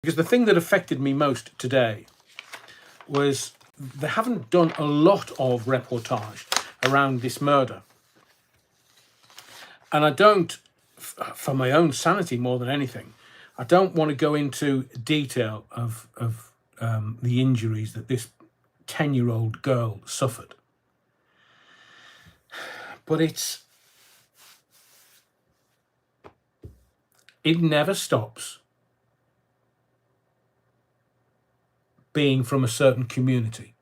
Because the thing that affected me most today was they haven't done a lot of reportage around this murder. And I don't, for my own sanity more than anything, I don't want to go into detail of the injuries that this 10-year-old girl suffered. But it never stops being from a certain community.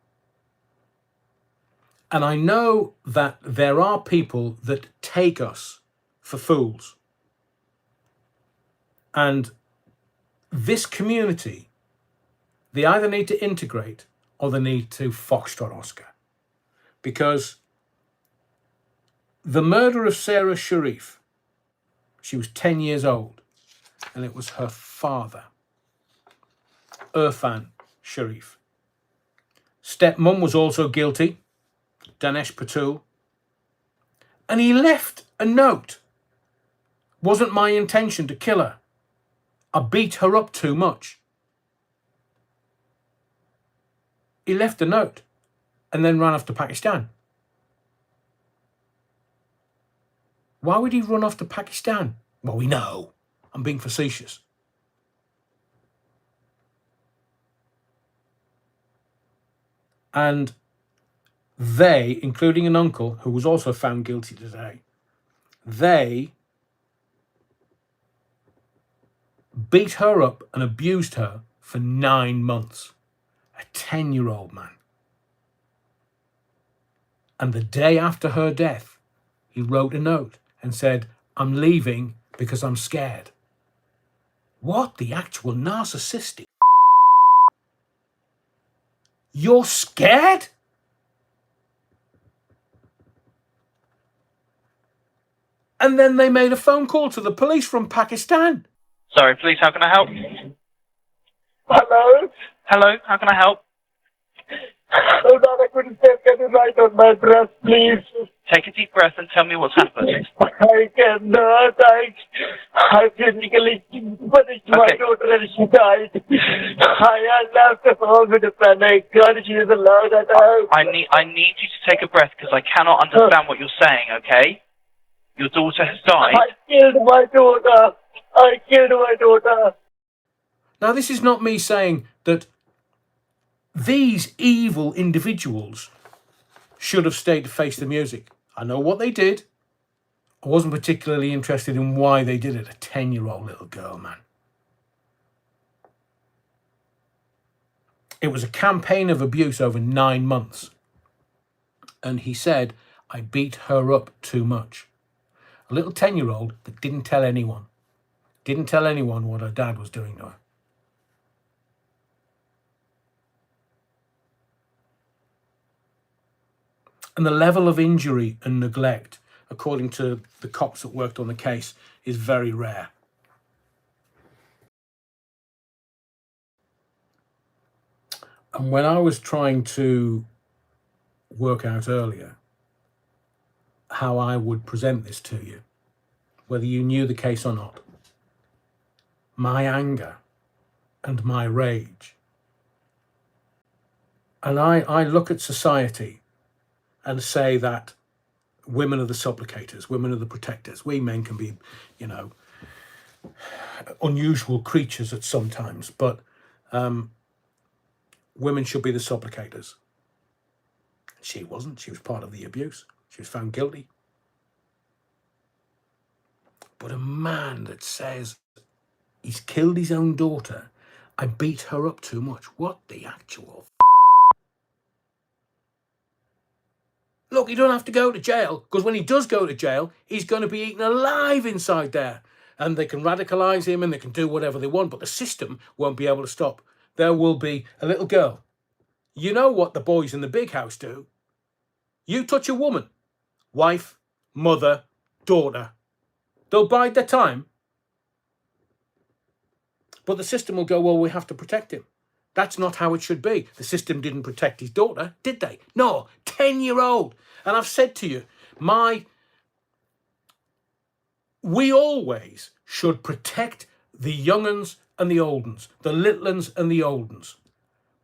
And I know that there are people that take us for fools. And this community, they either need to integrate or they need to foxtrot Oscar. Because the murder of Sara Sharif, she was 10 years old, and it was her father, Irfan Sharif. Stepmom was also guilty, Danesh Patul, and he left a note. Wasn't my intention to kill her. I beat her up too much. He left a note and then ran off to Pakistan. Why would he run off to Pakistan? Well, we know. I'm being facetious. And they, including an uncle who was also found guilty today, they beat her up and abused her for 9 months. A 10-year-old man. And the day after her death, he wrote a note and said, I'm leaving because I'm scared. What the actual narcissistic? You're scared? And then they made a phone call to the police from Pakistan. Sorry, police, how can I help? Hello? Hello, how can I help? Hold on, I couldn't say, can you write on my breast, please? Take a deep breath and tell me what's happened. I cannot. I physically punished my daughter and she died. I left the home with a panic. God, she is allowed at home. I need you to take a breath because I cannot understand what you're saying, okay? Your daughter has died. I killed my daughter. I killed my daughter. Now, this is not me saying that these evil individuals should have stayed to face the music. I know what they did. I wasn't particularly interested in why they did it. A 10-year-old little girl, man. It was a campaign of abuse over 9 months. And he said, I beat her up too much. A little 10-year-old that didn't tell anyone. Didn't tell anyone what her dad was doing to her. And the level of injury and neglect, according to the cops that worked on the case, is very rare. And when I was trying to work out earlier how I would present this to you, whether you knew the case or not, my anger and my rage, and I look at society and say that women are the supplicators, women are the protectors. We men can be, unusual creatures at some times, but women should be the supplicators. She wasn't. She was part of the abuse. She was found guilty. But a man that says he's killed his own daughter, I beat her up too much. What the actual Look, he don't have to go to jail, because when he does go to jail, he's going to be eaten alive inside there. And they can radicalise him and they can do whatever they want, but the system won't be able to stop. There will be a little girl. You know what the boys in the big house do? You touch a woman, wife, mother, daughter, they'll bide their time. But the system will go, well, we have to protect him. That's not how it should be. The system didn't protect his daughter, did they? No, 10-year-old. And I've said to you, we always should protect the young'uns and the old uns, the little uns and the old uns.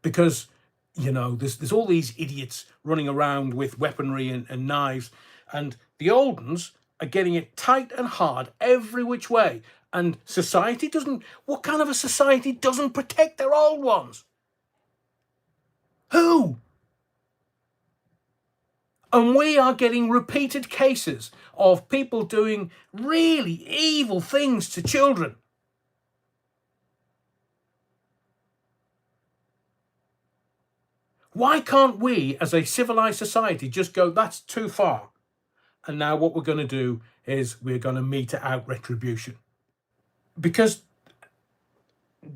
Because, there's all these idiots running around with weaponry and knives, and the old uns are getting it tight and hard every which way. And society doesn't... What kind of a society doesn't protect their old ones? Who? And we are getting repeated cases of people doing really evil things to children. Why can't we, as a civilized society, just go, that's too far? And now what we're going to do is we're going to mete out retribution. Because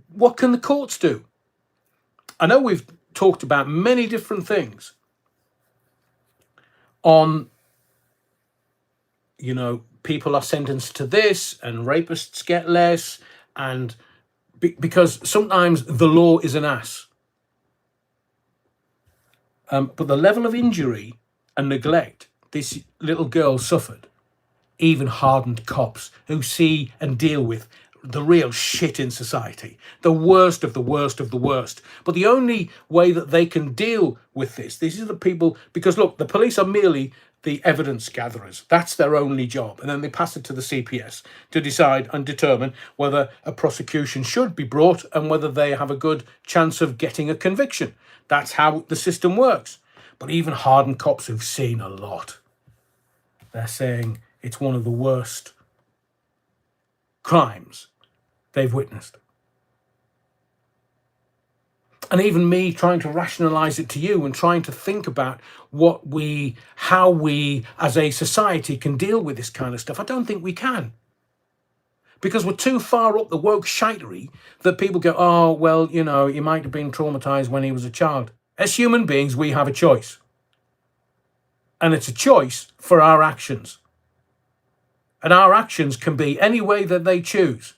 what can the courts do? I know we've talked about many different things on, people are sentenced to this and rapists get less, and because sometimes the law is an ass. But the level of injury and neglect this little girl suffered, even hardened cops who see and deal with the real shit in society, the worst of the worst of the worst. But the only way that they can deal with this is the people, because look, the police are merely the evidence gatherers. That's their only job. And then they pass it to the CPS to decide and determine whether a prosecution should be brought and whether they have a good chance of getting a conviction. That's how the system works. But even hardened cops who've seen a lot, they're saying it's one of the worst crimes they've witnessed. And even me trying to rationalize it to you and trying to think about how we as a society can deal with this kind of stuff, I don't think we can. Because we're too far up the woke shitery that people go, oh, well, he might have been traumatized when he was a child. As human beings, we have a choice. And it's a choice for our actions. And our actions can be any way that they choose.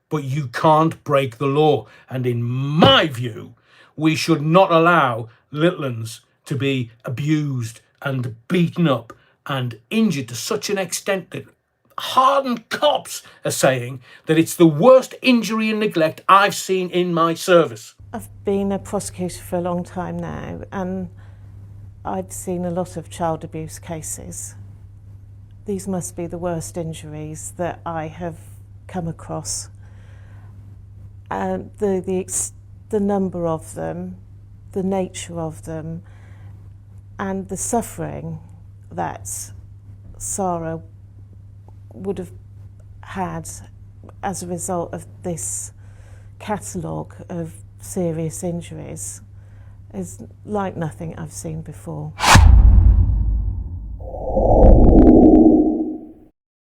But you can't break the law. And in my view, we should not allow little uns to be abused and beaten up and injured to such an extent that hardened cops are saying that it's the worst injury and neglect I've seen in my service. I've been a prosecutor for a long time now, and I've seen a lot of child abuse cases. These must be the worst injuries that I have come across. The number of them, the nature of them, and the suffering that Sara would have had as a result of this catalogue of serious injuries is like nothing I've seen before.